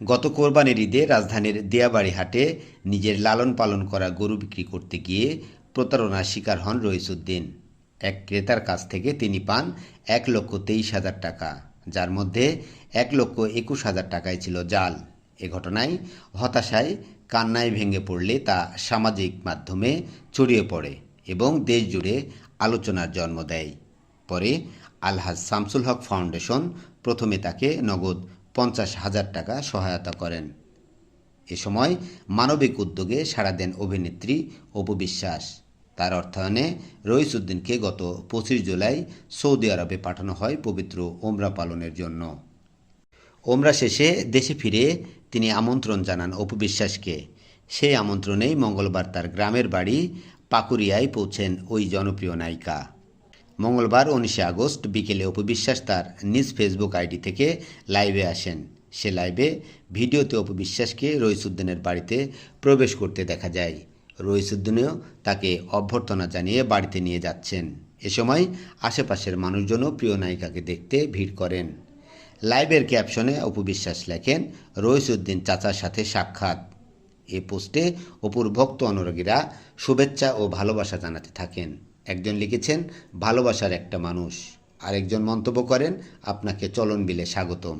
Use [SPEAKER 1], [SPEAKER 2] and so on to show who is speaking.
[SPEAKER 1] গত কোরবানির ঈদে রাজধানীর দিয়াবাড়ি হাটে নিজের লালন পালন করা গরু বিক্রি করতে গিয়ে প্রতারণার শিকার হন রইসুদ্দিন। এক ক্রেতার কাছ থেকে তিনি পান ১,২৩,০০০ টাকা, যার মধ্যে ১,২১,০০০ টাকাই ছিল জাল। এ ঘটনায় হতাশায় কান্নায় ভেঙে পড়লে তা সামাজিক মাধ্যমে ছড়িয়ে পড়ে এবং দেশজুড়ে আলোচনার জন্ম দেয়। পরে আলহাজ শামসুল হক ফাউন্ডেশন প্রথমে তাকে নগদ ৫০,০০০ টাকা সহায়তা করেন। এ সময় মানবিক উদ্যোগে সাড়া দেন অভিনেত্রী অপু বিশ্বাস। তার অর্থায়নে রইসুদ্দিনকে গত ২৫ জুলাই সৌদি আরবে পাঠানো হয় পবিত্র ওমরা পালনের জন্য। ওমরা শেষে দেশে ফিরে তিনি আমন্ত্রণ জানান অপু বিশ্বাসকে। সেই আমন্ত্রণেই মঙ্গলবার তার গ্রামের বাড়ি পাকুরিয়ায় পৌঁছেন ওই জনপ্রিয় নায়িকা। মঙ্গলবার ১৯ আগস্ট বিকেলে অপু বিশ্বাস তার নিজ ফেসবুক আইডি থেকে লাইভে আসেন। সে লাইভে ভিডিওতে অপু বিশ্বাসকে রইসুদ্দিনের বাড়িতে প্রবেশ করতে দেখা যায়। রইসুদ্দিনও তাকে অভ্যর্থনা জানিয়ে বাড়িতে নিয়ে যাচ্ছেন। এ সময় আশেপাশের মানুষজনও প্রিয় নায়িকাকে দেখতে ভিড় করেন। লাইভের ক্যাপশনে অপু বিশ্বাস লেখেন, রইসুদ্দিন চাচার সাথে সাক্ষাৎ। এ পোস্টে অপুর ভক্ত অনুরাগীরা শুভেচ্ছা ও ভালোবাসা জানাতে থাকেন। একজন লিখেছেন, ভালোবাসার একটা মানুষ। আরেকজন মন্তব্য করেন, আপনাকে চলন বিলে স্বাগতম।